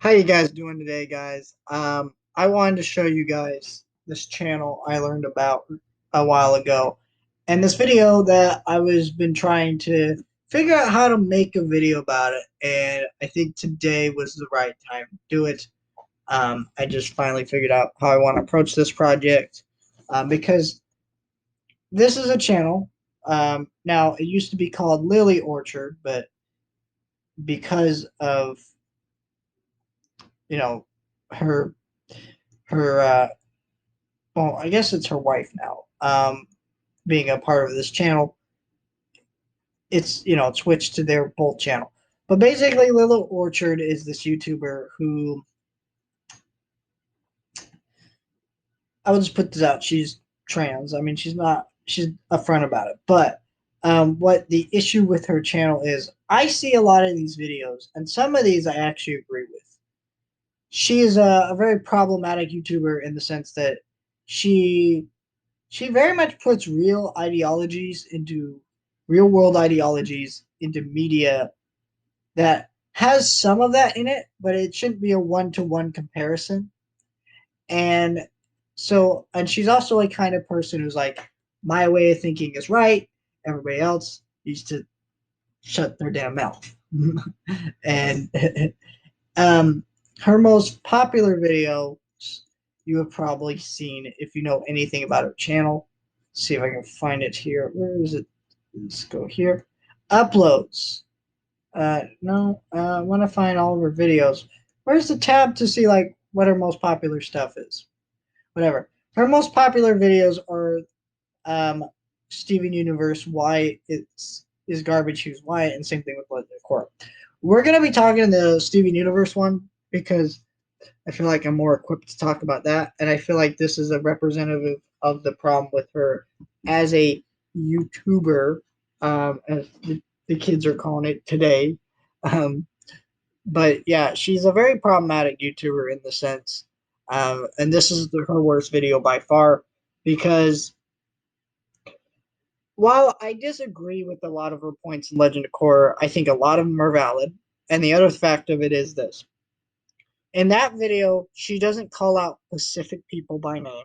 How you guys doing today, guys? I wanted to show you guys this channel I learned about a while ago, and this video that I was been trying to figure out how to make a video about it, and I think today was the right time to do it. I just finally figured out how I want to approach this project, because this is a channel. Now it used to be called Lily Orchard, but because of you know her her well, I guess it's her wife now, being a part of this channel, it's it's switched to their both channel. But basically, Lily Orchard is this YouTuber who I will just put this out. She's trans. I mean, she's not. She's upfront about it. But what the issue with her channel is, I see a lot of these videos, and some of these I actually agree with. She is a very problematic YouTuber in the sense that she she very much puts real world ideologies into media that has some of that in it, but it shouldn't be a one-to-one comparison. And and she's also a kind of person who's like, my way of thinking is right, everybody else needs to shut their damn mouth. And um her most popular video you have probably seen if you know anything about her channel. Let's see if I can find it here. Where is it? Let's go here. Uploads. No, I want to find all of her videos. Where's the tab to see like what her most popular stuff is? Whatever. Her most popular videos are um, Steven Universe, why it's is garbage, who's Wyatt, and same thing with Legend of Korra. We're gonna be talking the Steven Universe one because I feel like I'm more equipped to talk about that, and I feel like this is a representative of the problem with her as a YouTuber, as the kids are calling it today. Um, but yeah, she's a very problematic YouTuber in the sense, and this is her worst video by far because while I disagree with a lot of her points in Legend of Korra, I think a lot of them are valid. And the other fact of it is this: in that video, she doesn't call out specific people by name,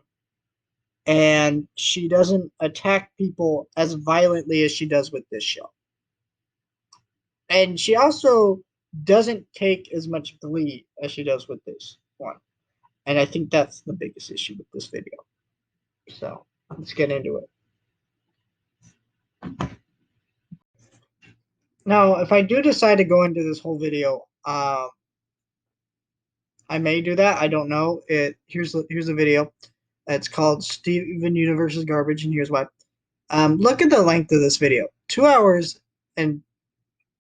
and she doesn't attack people as violently as she does with this show. And she also doesn't take as much glee as she does with this one. And I think that's the biggest issue with this video. So let's get into it. Now, if I do decide to go into this whole video, I may do that. I don't know. Here's the video. It's called Steven Universe's Garbage, and here's why. Look at the length of this video: 2 hours and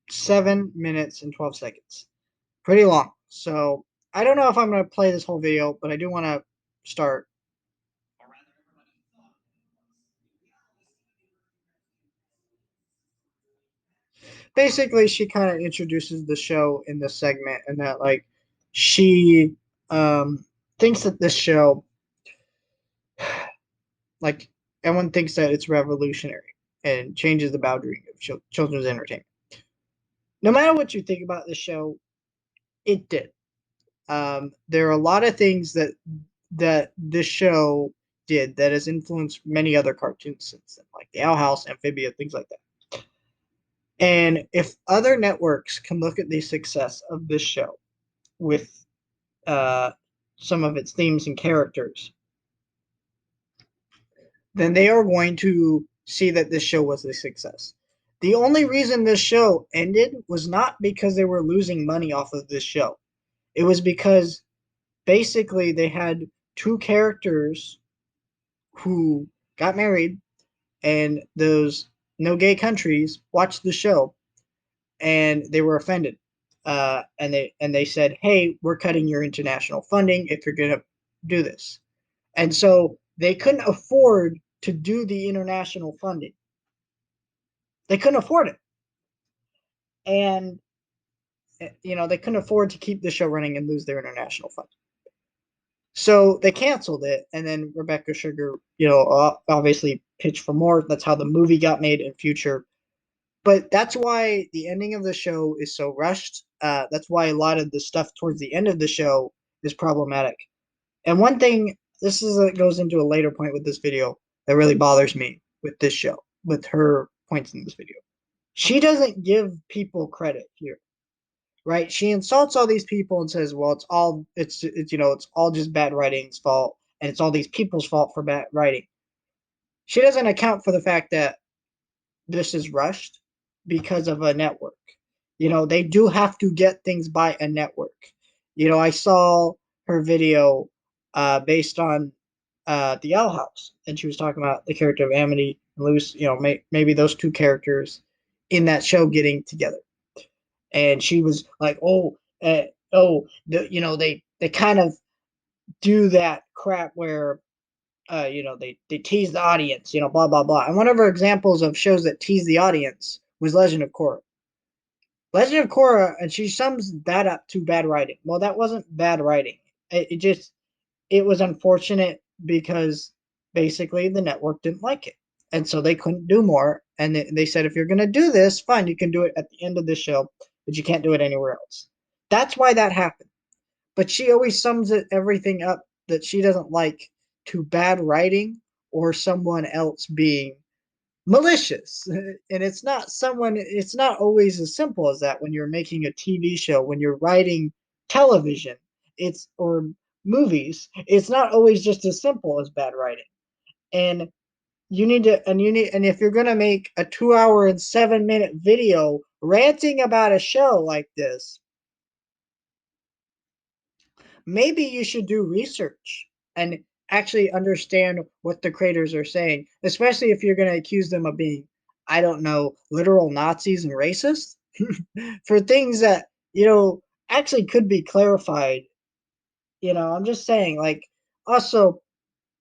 7 minutes and 12 seconds. Pretty long. So I don't know if I'm going to play this whole video, but I do want to start. Basically, she kind of introduces the show in this segment, and that like she thinks that this show, like everyone thinks that it's revolutionary and changes the boundary of children's entertainment. No matter what you think about the show, it did. There are a lot of things that this show did that has influenced many other cartoons since then, like the Owl House, Amphibia, things like that. And if other networks can look at the success of this show with uh, some of its themes and characters, then they are going to see that this show was a success. The only reason this show ended was not because they were losing money off of this show. It was because basically they had two characters who got married, and those no gay countries watched the show, and they were offended. And they said, "Hey, we're cutting your international funding if you're going to do this." And so they couldn't afford to do the international funding. They couldn't afford it, and they couldn't afford to keep the show running and lose their international funding. So they canceled it, and then Rebecca Sugar, obviously pitched for more. That's how the movie got made in future. But that's why the ending of the show is so rushed. that's why a lot of the stuff towards the end of the show is problematic. And one thing, this is goes into a later point with this video that really bothers me with this show, with her points in this video. She doesn't give people credit here, right? She insults all these people and says, "Well, it's it's all just bad writing's fault, and it's all these people's fault for bad writing." She doesn't account for the fact that this is rushed because of a network. They do have to get things by a network. I saw her video based on the L House, and she was talking about the character of Amity and Luce. Maybe those two characters in that show getting together, and she was like, they kind of do that crap where they tease the audience, blah blah blah. And one of her examples of shows that tease the audience was Legend of Korra. Legend of Korra, and she sums that up to bad writing. Well, that wasn't bad writing. It was unfortunate because basically the network didn't like it, and so they couldn't do more. And they said, if you're going to do this, fine, you can do it at the end of the show, but you can't do it anywhere else. That's why that happened. But she always sums everything up that she doesn't like to bad writing or someone else being malicious. And it's not always as simple as that when you're making a TV show, when you're writing television, or movies, it's not always just as simple as bad writing. And and if you're going to make a 2 hour and 7 minute video ranting about a show like this, maybe you should do research and actually understand what the creators are saying, especially if you're going to accuse them of being, I don't know, literal Nazis and racists for things that, actually could be clarified. I'm just saying, like, also,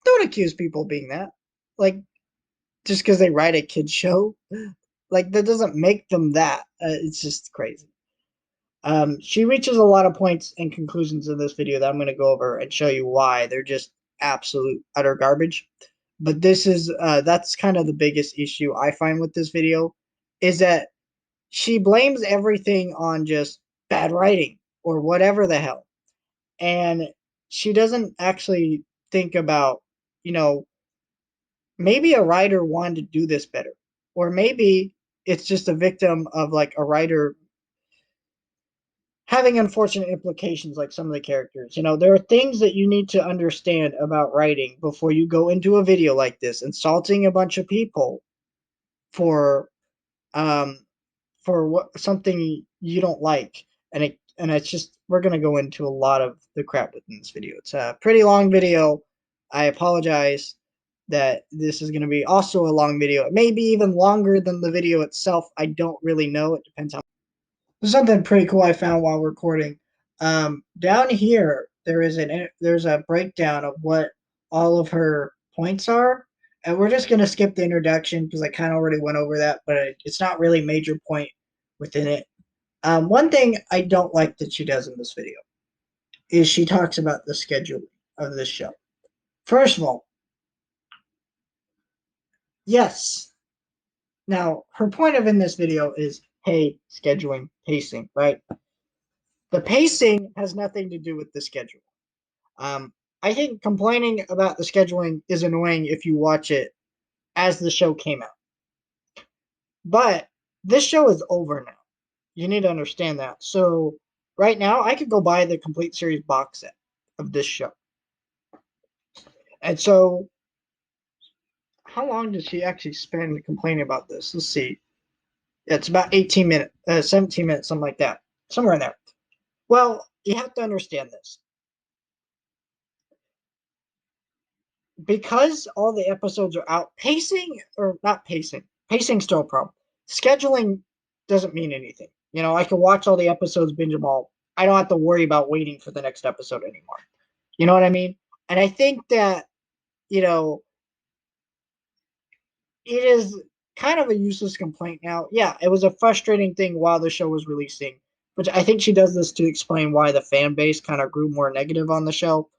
don't accuse people of being that. Like, just because they write a kid's show, like, that doesn't make them that. It's just crazy. She reaches a lot of points and conclusions in this video that I'm going to go over and show you why they're just absolute utter garbage. But that's kind of the biggest issue I find with this video, is that she blames everything on just bad writing or whatever the hell. And she doesn't actually think about, maybe a writer wanted to do this better. Or maybe it's just a victim of like a writer having unfortunate implications, like some of the characters. There are things that you need to understand about writing before you go into a video like this, insulting a bunch of people for um something you don't like. And it's just, we're going to go into a lot of the crap within this video. It's a pretty long video. I apologize that this is going to be also a long video. It may be even longer than the video itself. I don't really know. It depends on. There's something pretty cool I found while recording. Down here, there's a breakdown of what all of her points are, and we're just gonna skip the introduction because I kind of already went over that, but it's not really a major point within it. One thing I don't like that she does in this video is she talks about the schedule of this show. First of all, yes. Now, her point of in this video is, hey, scheduling, pacing, right? The pacing has nothing to do with the schedule. I think complaining about the scheduling is annoying if you watch it as the show came out. But this show is over now. You need to understand that. So right now, I could go buy the complete series box set of this show. And so, how long does she actually spend complaining about this? Let's see. It's about 18 minutes, 17 minutes, something like that. Somewhere in there. Well, you have to understand this. Because all the episodes are out, pacing, or not pacing, pacing's still a problem. Scheduling doesn't mean anything. I can watch all the episodes, binge them all. I don't have to worry about waiting for the next episode anymore. You know what I mean? And I think that, you know, it is kind of a useless complaint now. Yeah, it was a frustrating thing while the show was releasing, but I think she does this to explain why the fan base kind of grew more negative on the show.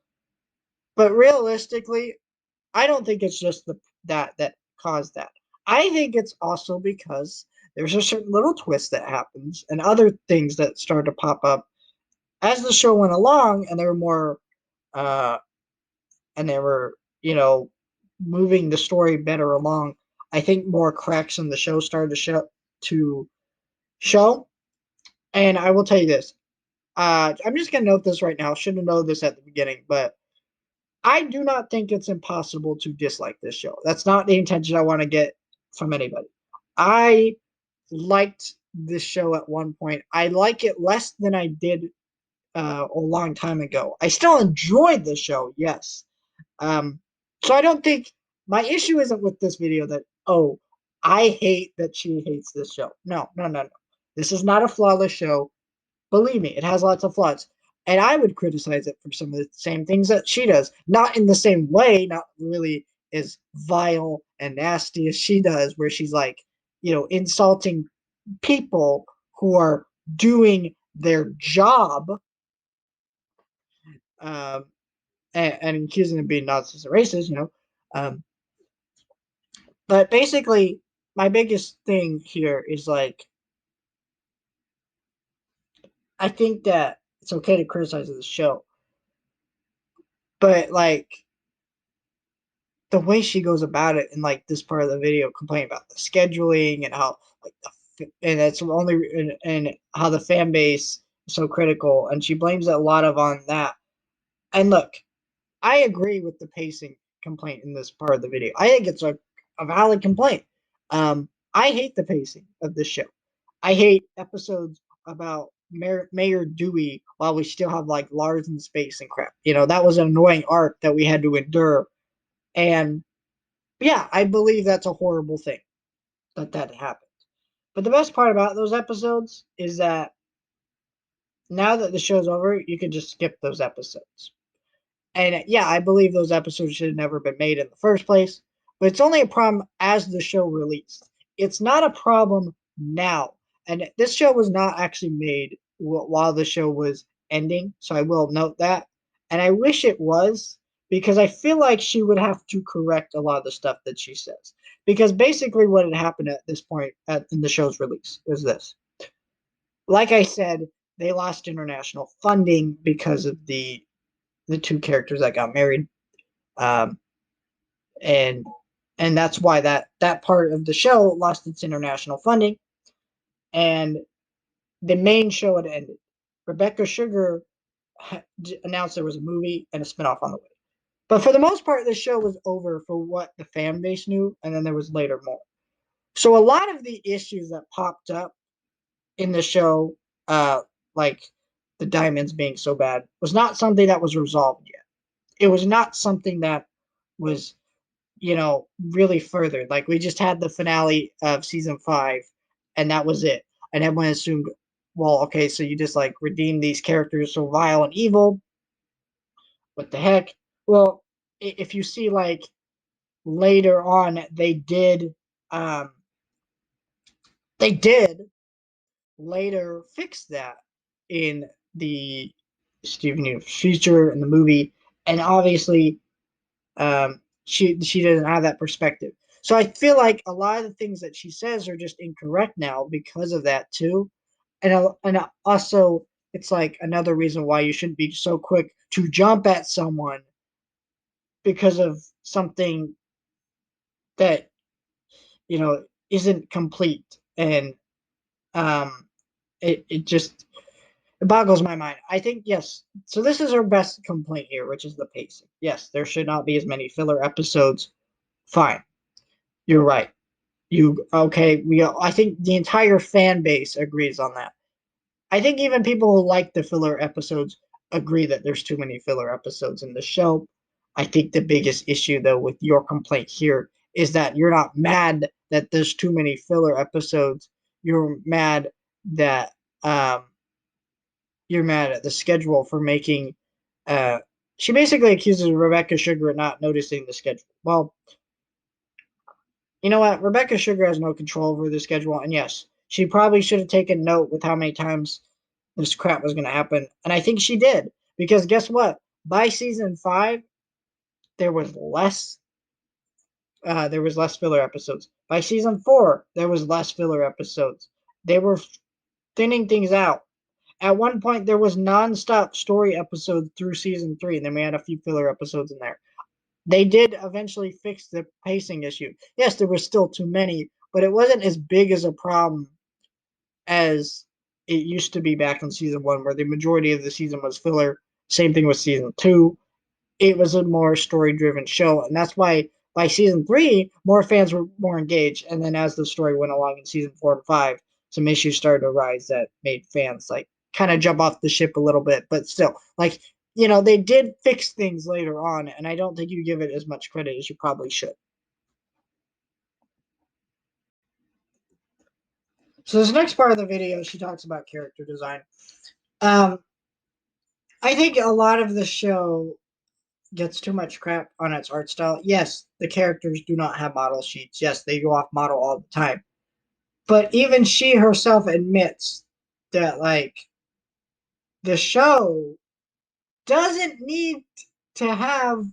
But realistically, I don't think it's just that caused that. I think it's also because there's a certain little twist that happens and other things that started to pop up as the show went along, and they were more, uh, and they were, moving the story better along. I think more cracks in the show started to show. And I will tell you this. I'm just gonna note this right now. Should have known this at the beginning, but I do not think it's impossible to dislike this show. That's not the intention I want to get from anybody. I liked this show at one point. I like it less than I did a long time ago. I still enjoyed the show, yes. Um, so I don't think my issue isn't with this video that, oh, I hate that she hates this show. No, no, no, no. This is not a flawless show. Believe me, it has lots of flaws. And I would criticize it for some of the same things that she does. Not in the same way, not really as vile and nasty as she does, where she's like, insulting people who are doing their job, um, and accusing them of being Nazis or racist. Um, but basically, my biggest thing here is like, I think that it's okay to criticize the show, but like the way she goes about it in like this part of the video, complaining about the scheduling and how like and that's only and how the fan base is so critical, and she blames it a lot of on that. And look, I agree with the pacing complaint in this part of the video. I think it's a valid complaint. I hate the pacing of this show. I hate episodes about Mayor Dewey while we still have like Lars in space and crap. That was an annoying arc that we had to endure. And yeah, I believe that's a horrible thing that happened. But the best part about those episodes is that now that the show's over, you can just skip those episodes. And yeah, I believe those episodes should have never been made in the first place. But it's only a problem as the show released. It's not a problem now. And this show was not actually made while the show was ending. So I will note that. And I wish it was, because I feel like she would have to correct a lot of the stuff that she says. Because basically, what had happened at this point in the show's release was this. Like I said, they lost international funding because of the two characters that got married, um, and that's why that part of the show lost its international funding, and the main show had ended. Rebecca Sugar announced there was a movie and a spinoff on the way, but for the most part, the show was over for what the fan base knew, and then there was later more. So a lot of the issues that popped up in the show, uh, like the diamonds being so bad, was not something that was resolved yet. It was not something that was really furthered. Like we just had the finale of season 5, and that was it. And everyone assumed, well, okay, so you just like redeem these characters so vile and evil. What the heck? Well, if you see like later on, um, they did later fix that in the Steven Universe feature in the movie, and obviously she doesn't have that perspective. So I feel like a lot of the things that she says are just incorrect now because of that too. And also it's like another reason why you shouldn't be so quick to jump at someone because of something that isn't complete. And um it just it boggles my mind. I think yes. So this is her best complaint here, which is the pacing. Yes, there should not be as many filler episodes. Fine. You're right. I think the entire fan base agrees on that. I think even people who like the filler episodes agree that there's too many filler episodes in the show. I think the biggest issue though with your complaint here is that you're not mad that there's too many filler episodes. You're mad that um you're mad at the schedule for making uh she basically accuses Rebecca Sugar of not noticing the schedule. Well, you know what? Rebecca Sugar has no control over the schedule, and yes, she probably should have taken note with how many times this crap was going to happen, and I think she did, because guess what? By season 5, there was less. There was less filler episodes. By season 4, there was less filler episodes. They were thinning things out. At one point, there was non-stop story episodes through season 3, and then we had a few filler episodes in there. They did eventually fix the pacing issue. Yes, there were still too many, but it wasn't as big as a problem as it used to be back in season 1, where the majority of the season was filler. Same thing with season 2. It was a more story-driven show, and that's why by season 3, more fans were more engaged. And then as the story went along in season 4 and 5, some issues started to rise that made fans like kind of jump off the ship a little bit. But still, like, they did fix things later on, and I don't think you give it as much credit as you probably should. So this next part of the video, she talks about character design. Um, I think a lot of the show gets too much crap on its art style. Yes, the characters do not have model sheets. Yes, they go off model all the time. But even she herself admits that, like, the show doesn't need to have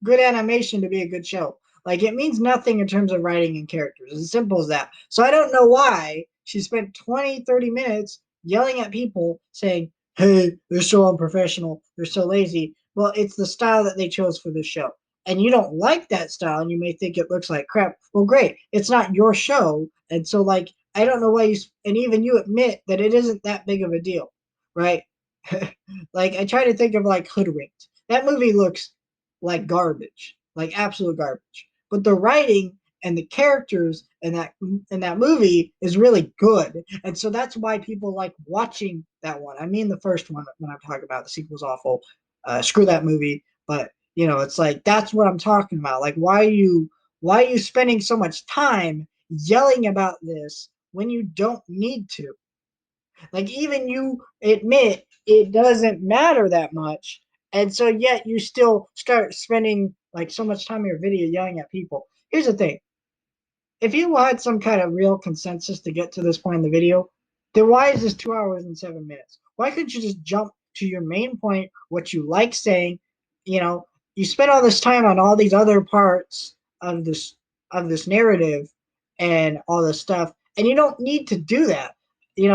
good animation to be a good show. Like, it means nothing in terms of writing and characters. It's as simple as that. So I don't know why she spent 20, 30 minutes yelling at people saying, hey, they're so unprofessional, they're so lazy. Well, it's the style that they chose for the show. And you don't like that style and you may think it looks like crap. Well, great. It's not your show. And so, like, I don't know why you, and even you admit that it isn't that big of a deal, right? Like, I try to think of, like, Hoodwinked. That movie looks like garbage, like absolute garbage. But the writing and the characters in that movie is really good, and so that's why people like watching that one. I mean, the first one when I'm talking about the sequel's awful. Screw that movie. But it's like that's what I'm talking about. Like, why are you spending so much time yelling about this when you don't need to? Like, even you admit it doesn't matter that much. And so yet you still start spending like so much time in your video yelling at people. Here's the thing. If you had some kind of real consensus to get to this point in the video, then why is this 2 hours and 7 minutes? Why couldn't you just jump to your main point, what you like saying? You know, you spend all this time on all these other parts of this narrative and all this stuff, and you don't need to do that.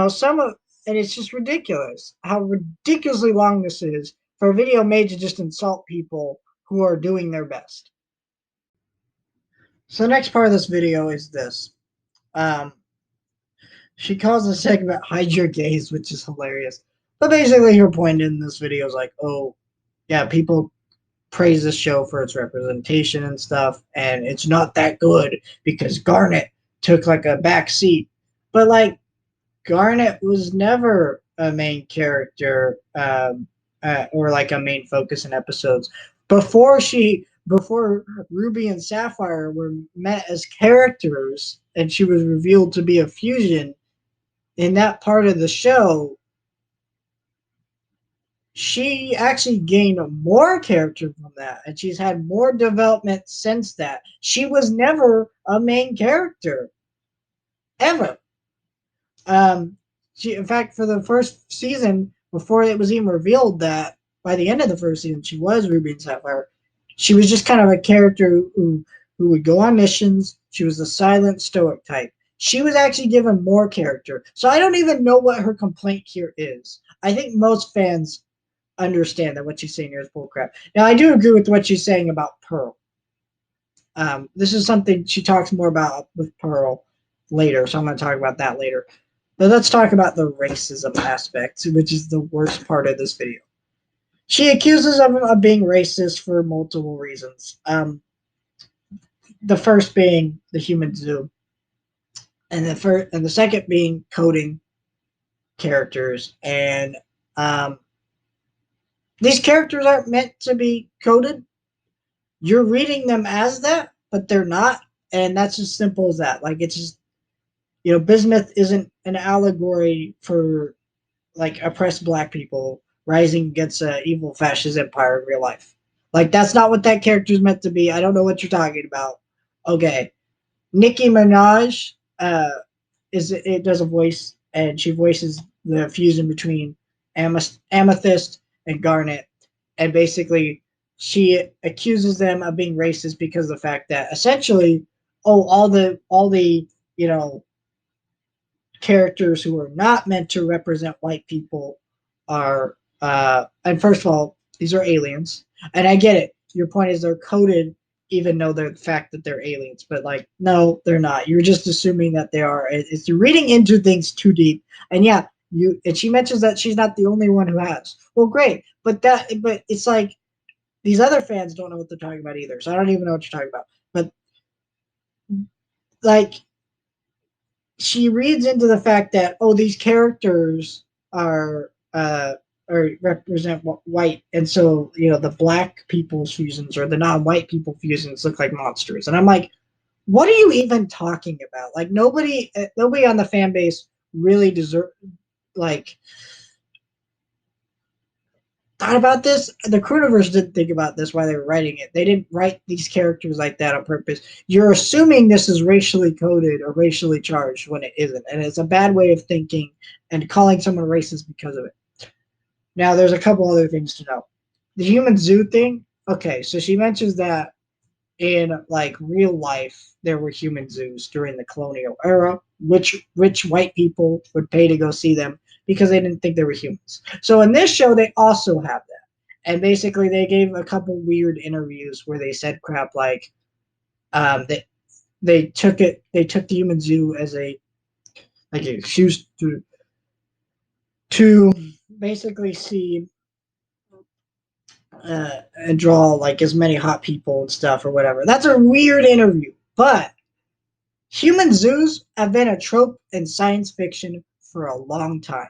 Some of and it's just ridiculous how ridiculously long this is for a video made to just insult people who are doing their best. So the next part of this video is this. Um, she calls the segment "Hide Your Gaze," which is hilarious. But basically, her point in this video is like, "Oh, yeah, people praise this show for its representation and stuff, and it's not that good because Garnet took like a back seat." But like, Garnet was never a main character or like a main focus in episodes. Before Ruby and Sapphire were met as characters and she was revealed to be a fusion in that part of the show, she actually gained more character from that, and she's had more development since that. She was never a main character ever. In fact, for the first season, before it was even revealed that by the end of the first season she was Ruby and Sapphire, she was just kind of a character who would go on missions. She was the silent stoic type. She was actually given more character. So I don't even know what her complaint here is. I think most fans understand that what she's saying here is bullcrap. Now, I do agree with what she's saying about Pearl. This is something she talks more about with Pearl later, so I'm going to talk about that later. But let's talk about the racism aspect, which is the worst part of this video. She accuses him of being racist for multiple reasons. The first being the human zoo, and the second being coding characters. And these characters aren't meant to be coded. You're reading them as that, but they're not, and that's as simple as that. Like, it's just Bismuth isn't an allegory for like oppressed black people rising against an evil fascist empire in real life. Like, that's not what that character is meant to be. I don't know what you're talking about. Okay, Nicki Minaj it does a voice, and she voices the fusion between Amethyst and Garnet, and basically she accuses them of being racist because of the fact that essentially oh, all the you know characters who are not meant to represent white people are and first of all, these are aliens. And I get it. Your point is they're coded even though they're the fact that they're aliens, but like no, they're not. You're just assuming that they are. It's you're reading into things too deep. And yeah, you and she mentions that she's not the only one who has. Well, great. But it's like these other fans don't know what they're talking about either. So I don't even know what you're talking about. But like she reads into the fact that oh these characters are or represent white, and so the black people's fusions or the non-white people fusions look like monsters, and I'm like, what are you even talking about? Like nobody on the fan base really deserve like thought about this. The Crewniverse didn't think about this while they were writing it. They didn't write these characters like that on purpose. You're assuming this is racially coded or racially charged when it isn't, and it's a bad way of thinking and calling someone racist because of it. Now, there's a couple other things to know. The human zoo thing. Okay, so she mentions that in like real life there were human zoos during the colonial era, which rich white people would pay to go see them because they didn't think they were humans. So in this show they also have that. And basically they gave a couple weird interviews where they said crap like that they took the human zoo as a like an excuse to basically see and draw like as many hot people and stuff or whatever. That's a weird interview, but human zoos have been a trope in science fiction for a long time,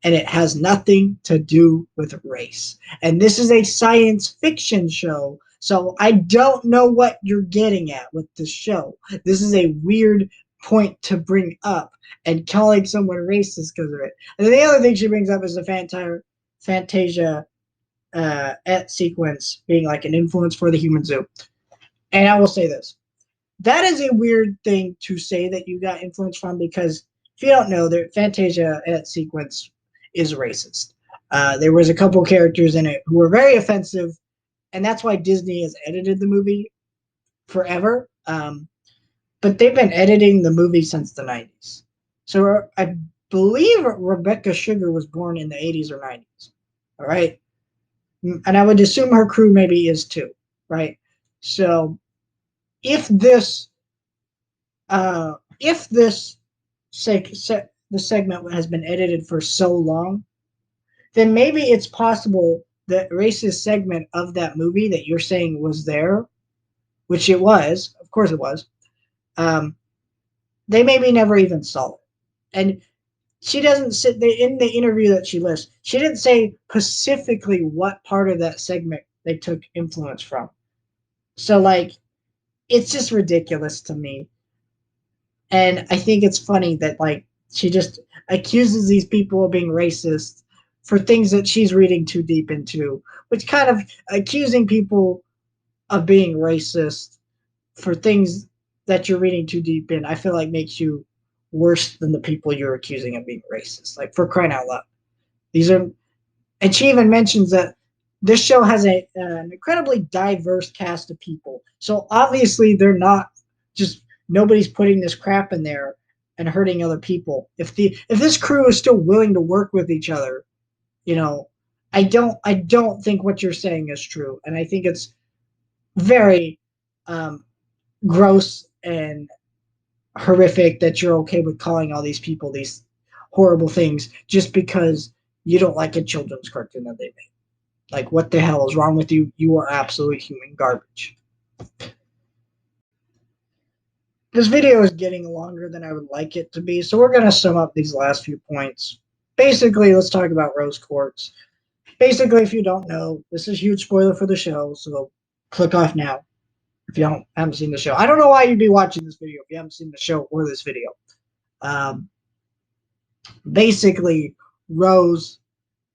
and it has nothing to do with race. And this is a science fiction show, so I don't know what you're getting at with the show. This is a weird point to bring up and calling someone racist because of it. And then the other thing she brings up is the Fantasia at sequence being like an influence for the human zoo. And I will say this. That is a weird thing to say that you got influence from because if you don't know, the Fantasia at sequence is racist. There was a couple characters in it who were very offensive, and that's why Disney has edited the movie forever. But they've been editing the movie since the 90s. So I believe Rebecca Sugar was born in the 80s or 90s. All right. And I would assume her crew maybe is too, right? So if this if this the segment has been edited for so long, then maybe it's possible the racist segment of that movie that you're saying was there, which it was, of course it was. Um, they maybe never even saw it, and she doesn't sit in the interview that she lists. She didn't say specifically what part of that segment they took influence from. So like, it's just ridiculous to me. And I think it's funny that like she just accuses these people of being racist for things that she's reading too deep into, which kind of accusing people of being racist for things that you're reading too deep in, I feel like makes you worse than the people you're accusing of being racist. Like for crying out loud. These are and she even mentions that this show has an incredibly diverse cast of people. So obviously they're not just nobody's putting this crap in there and hurting other people. If this crew is still willing to work with each other, you know, I don't think what you're saying is true, and I think it's very um, gross and horrific that you're okay with calling all these people these horrible things just because you don't like a children's cartoon that they made. Like, what the hell is wrong with you? You are absolute human garbage. This video is getting longer than I would like it to be, so we're going to sum up these last few points. Basically, let's talk about rose quartz. Basically, if you don't know, this is a huge spoiler for the show, so click off now if you haven't seen the show. I don't know why you'd be watching this video if you haven't seen the show or this video. Um, Basically, Rose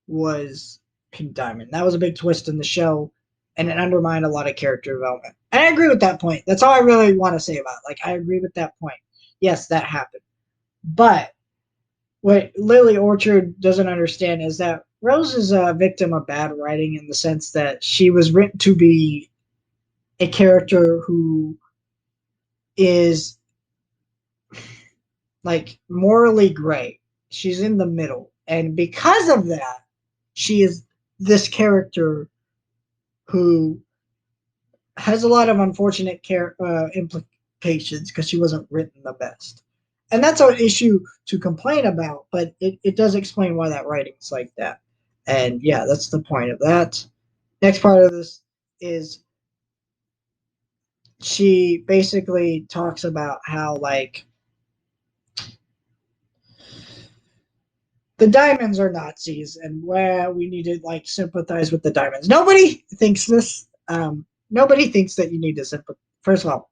was Pink Diamond. That was a big twist in the show, and it undermined a lot of character development. And I agree with that point. That's all I really want to say about it. Like, I agree with that point. Yes, that happened. But what Lily Orchard doesn't understand is that Rose is a victim of bad writing in the sense that she was written to be a character who is like morally gray. She's in the middle. And because of that, she is this character who has a lot of unfortunate implications because she wasn't written the best. And that's an issue to complain about, but it does explain why that writing's like that. And yeah, that's the point of that. Next part of this is she basically talks about how, like, the Diamonds are Nazis, and where we need to like sympathize with the Diamonds. Nobody thinks this. Nobody thinks that you need to sympathize. First of all,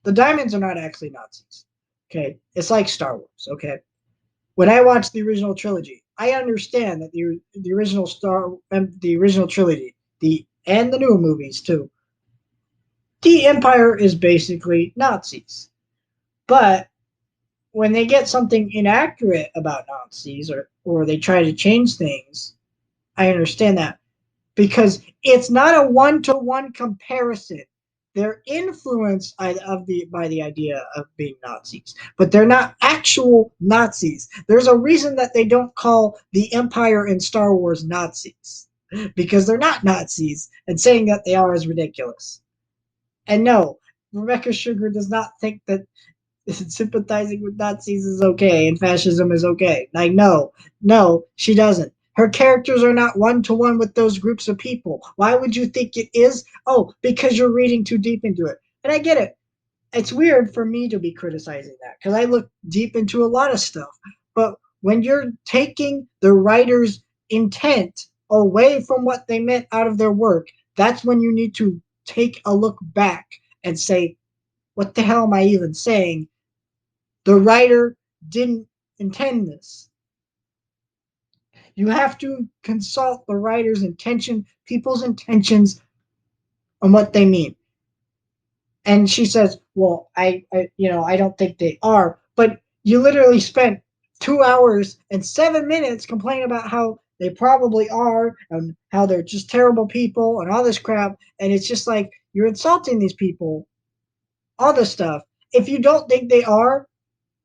the Diamonds are not actually Nazis. Okay, it's like Star Wars. Okay, when I watched the original trilogy, I understand that the original trilogy, and the new movies too, the Empire is basically Nazis. But when they get something inaccurate about Nazis, or they try to change things, I understand that, because it's not a one-to-one comparison. They're influenced by the idea of being Nazis, but they're not actual Nazis. There's a reason that they don't call the Empire in Star Wars Nazis, because they're not Nazis, and saying that they are is ridiculous. And no, Rebecca Sugar does not think that sympathizing with Nazis is okay and fascism is okay. Like, no, she doesn't. Her characters are not one to one with those groups of people. Why would you think it is? Oh, because you're reading too deep into it. And I get it. It's weird for me to be criticizing that because I look deep into a lot of stuff. But when you're taking the writer's intent away from what they meant out of their work, that's when you need to take a look back and say, what the hell am I even saying? The writer didn't intend this. You have to consult the writer's intention, people's intentions, on what they mean. And she says, "Well, I don't think they are." But you literally spent 2 hours and 7 minutes complaining about how they probably are and how they're just terrible people and all this crap. And it's just like you're insulting these people, all this stuff. If you don't think they are,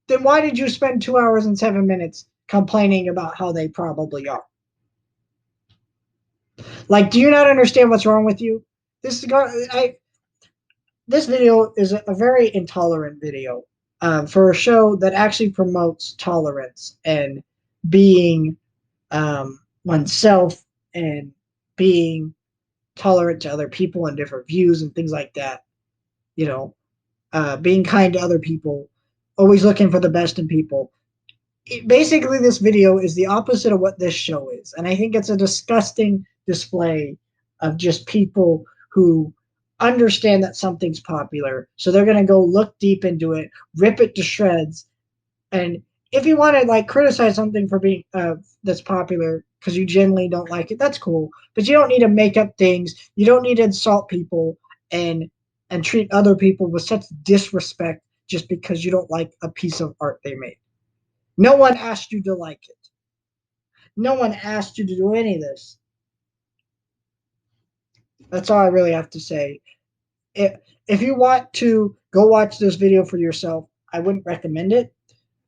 then why did you spend 2 hours and 7 minutes complaining about how they probably are? Like, do you not understand what's wrong with you? This this video is a very intolerant video for a show that actually promotes tolerance and being oneself and being tolerant to other people and different views and things like that. You know, being kind to other people, always looking for the best in people. Basically, this video is the opposite of what this show is, and I think it's a disgusting display of just people who understand that something's popular, so they're going to go look deep into it, rip it to shreds. And if you want to like criticize something for being that's popular because you genuinely don't like it, that's cool, but you don't need to make up things. You don't need to insult people and treat other people with such disrespect just because you don't like a piece of art they made. No one asked you to like it. No one asked you to do any of this. That's all I really have to say. If you want to go watch this video for yourself, I wouldn't recommend it.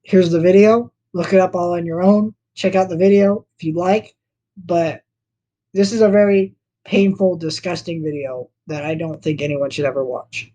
Here's the video. Look it up all on your own. Check out the video if you'd like. But this is a very painful, disgusting video that I don't think anyone should ever watch.